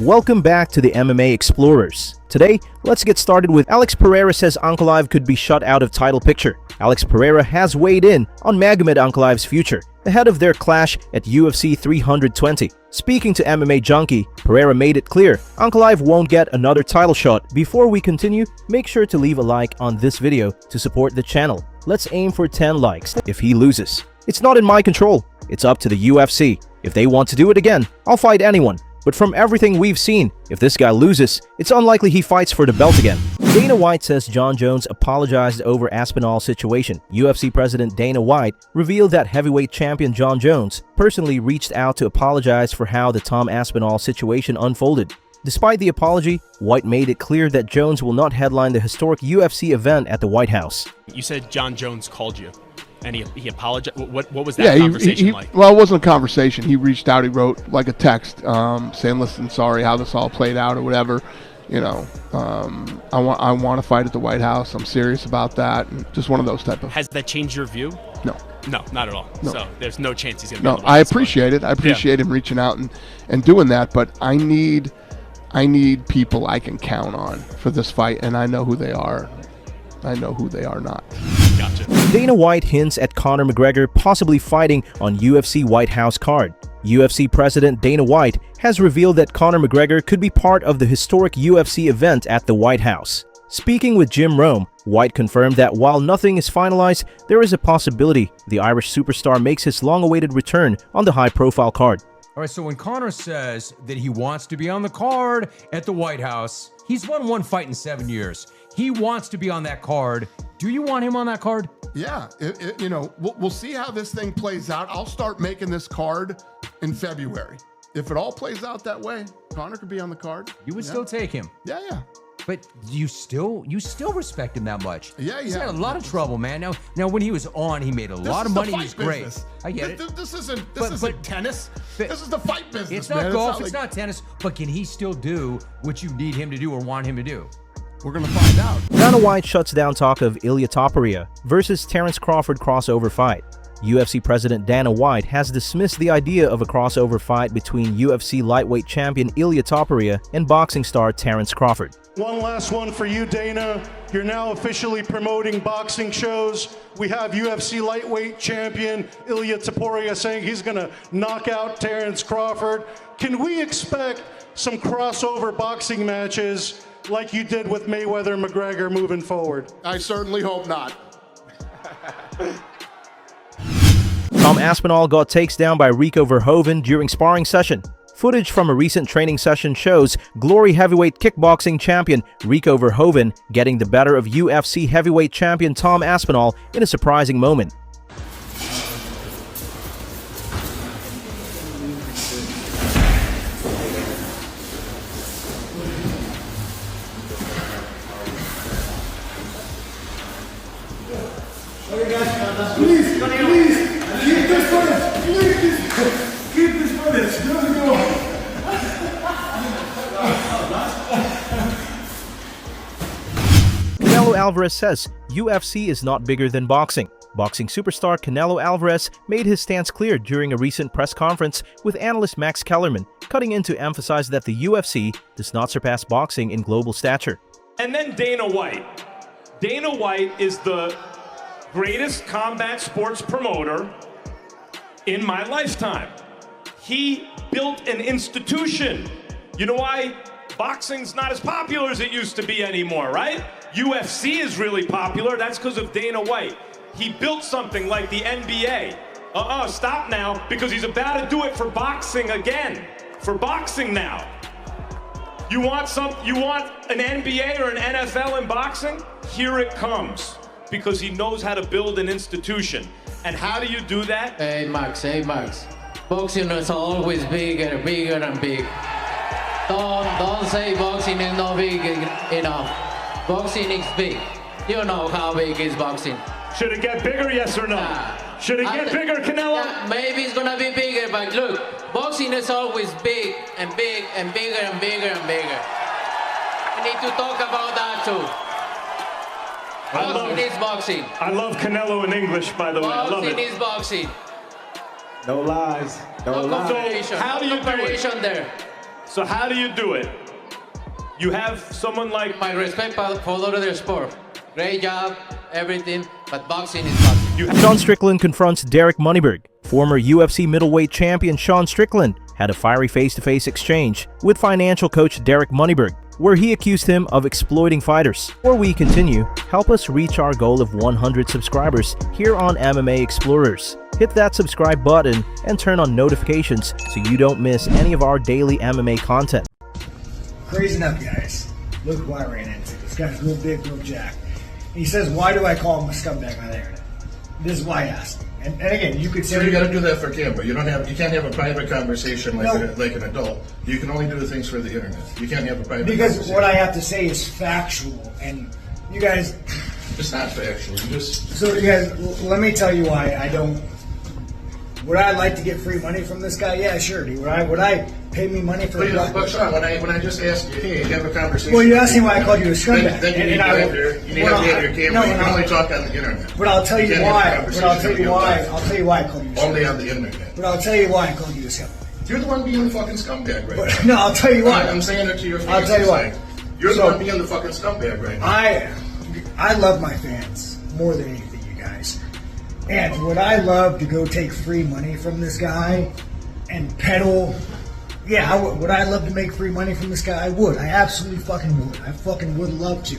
Welcome back to the MMA Explorers. Today, let's get started with Alex Pereira says Ankalaev could be shut out of title picture. Alex Pereira has weighed in on Magomed Ankalaev's future ahead of their clash at UFC 320. Speaking to MMA Junkie, Pereira made it clear Ankalaev won't get another title shot. Before we continue, make sure to leave a like on this video to support the channel. Let's aim for 10 likes if he loses. It's not in my control. It's up to the UFC. If they want to do it again, I'll fight anyone. But from everything we've seen, if this guy loses, it's unlikely he fights for the belt again. Dana White says Jon Jones apologized over Aspinall situation. UFC President Dana White revealed that heavyweight champion Jon Jones personally reached out to apologize for how the Tom Aspinall situation unfolded. Despite the apology, White made it clear that Jones will not headline the historic UFC event at the White House. You said Jon Jones called you. And he apologized. What was that conversation like? Well, it wasn't a conversation. He reached out. He wrote like a text saying, "Listen, sorry how this all played out or whatever. You know, I want to fight at the White House. I'm serious about that." And just one of those type of. Has that changed your view? No. No, not at all. No. So there's no chance he's going to be No, on the White House. I appreciate it. I appreciate him reaching out and doing that. But I need people I can count on for this fight, and I know who they are. I know who they are not. Gotcha. Dana White hints at Conor McGregor possibly fighting on UFC White House card. UFC President Dana White has revealed that Conor McGregor could be part of the historic UFC event at the White House. Speaking with Jim Rome, White confirmed that while nothing is finalized, there is a possibility the Irish superstar makes his long-awaited return on the high-profile card. All right, so when Conor says that he wants to be on the card at the White House, he's won one fight in 7 years. He wants to be on that card. Do you want him on that card? Yeah, you know, we'll see how this thing plays out. I'll start making this card in February. If it all plays out that way, Conor could be on the card. You would still take him. Yeah. But you still respect him that much. Yeah. He's had a lot of trouble, man. Now when he was on, he made a lot of money. He was great. I get it. This isn't tennis. This is the fight business. It's not man. golf. It's not tennis. But can he still do what you need him to do or want him to do? We're gonna find out. Dana White shuts down talk of Ilia Topuria versus Terence Crawford crossover fight. UFC President Dana White has dismissed the idea of a crossover fight between UFC lightweight champion Ilia Topuria and boxing star Terence Crawford. One last one for you, Dana. You're now officially promoting boxing shows. We have UFC lightweight champion Ilia Topuria saying he's gonna knock out Terence Crawford. Can we expect some crossover boxing matches like you did with Mayweather and McGregor moving forward? I certainly hope not. Tom Aspinall got takedown by Rico Verhoeven during sparring session. Footage from a recent training session shows Glory heavyweight kickboxing champion Rico Verhoeven getting the better of UFC heavyweight champion Tom Aspinall in a surprising moment. Please, keep this footage. Please, keep this footage. Here we go. Canelo Alvarez says UFC is not bigger than boxing. Boxing superstar Canelo Alvarez made his stance clear during a recent press conference with analyst Max Kellerman, cutting in to emphasize that the UFC does not surpass boxing in global stature. And then Dana White. Dana White is the greatest combat sports promoter in my lifetime. He built an institution. You know why boxing's not as popular as it used to be anymore, right? UFC is really popular. That's because of Dana White. He built something like the NBA. Stop now, because he's about to do it for boxing again. For boxing now. You want an NBA or an NFL in boxing? Here it comes. Because he knows how to build an institution. And how do you do that? Hey Max. Boxing is always bigger and bigger. Don't say boxing is not big enough. Boxing is big. You know how big is boxing. Should it get bigger, yes or no? Should it get bigger, Canelo? Yeah, maybe it's gonna be bigger, but look, boxing is always big and big and bigger and bigger and bigger. We need to talk about that too. Boxing is boxing. I love Canelo in English, by the way. I love it. Boxing is boxing. No lies. No So how do you do it? there. So how do you do it? You have someone like... My respect for all of their sport. Great job, everything, but boxing is boxing. Sean Strickland confronts Derek Moneyberg. Former UFC middleweight champion Sean Strickland had a fiery face-to-face exchange with financial coach Derek Moneyberg, where he accused him of exploiting fighters. Before we continue, help us reach our goal of 100 subscribers here on MMA Explorers. Hit that subscribe button and turn on notifications so you don't miss any of our daily MMA content. Crazy enough, guys. Look who I ran into. This guy's real big, real jacked. He says, why do I call him a scumbag on the internet? This is why I asked him. And again, you could say... So you got to do that for camera. You can't have a private conversation like an adult. You can only do things for the internet. You can't have a private conversation. Because what I have to say is factual, and you guys... It's not factual. So you guys, let me tell you why I don't... Would I like to get free money from this guy? Yeah, sure. Would I pay me money for... But Sean, when I just asked you, hey, have a conversation... Well, you asked me why I called you a scumbag. Then you need to have your camera. You can only talk on the internet. But I'll tell you why. I'll tell you why I called you a scumbag. Only on the internet. But I'll tell you why I called you a scumbag. You're the one being the fucking scumbag right now. No, I'll tell you why. I'm saying it to your face. I'll tell you why. You're the one being the fucking scumbag right now. I love my fans more than anything, you guys. And would I love to go take free money from this guy and peddle? Yeah, would I love to make free money from this guy? I would. I absolutely fucking would. I fucking would love to.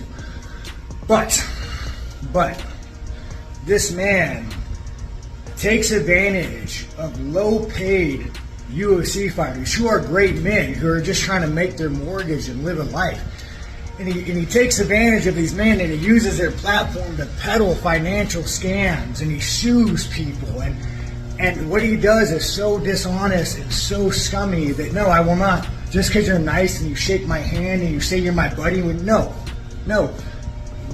But this man takes advantage of low-paid UFC fighters who are great men who are just trying to make their mortgage and live a life. And he takes advantage of these men and he uses their platform to peddle financial scams and he sues people. And what he does is so dishonest and so scummy that no, I will not. Just because you're nice and you shake my hand and you say you're my buddy, no.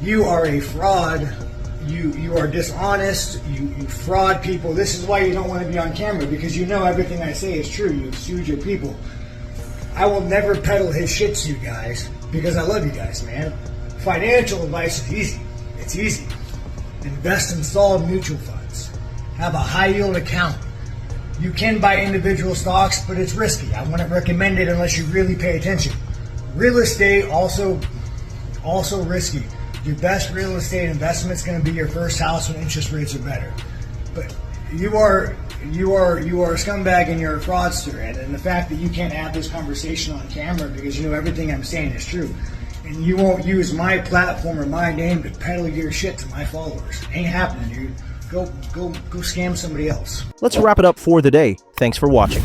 You are a fraud. You are dishonest. You fraud people. This is why you don't want to be on camera, because you know everything I say is true. You've sued your people. I will never peddle his shit to you guys because I love you guys, man. Financial advice is easy. It's easy. Invest in solid mutual funds. Have a high yield account. You can buy individual stocks, but it's risky. I wouldn't recommend it unless you really pay attention. Real estate also risky. Your best real estate investment is going to be your first house when interest rates are better. But you are a scumbag and you're a fraudster, and the fact that you can't have this conversation on camera because you know everything I'm saying is true, and you won't use my platform or my name to peddle your shit to my followers. It ain't happening, dude. Go scam somebody else. Let's wrap it up for the day. Thanks for watching.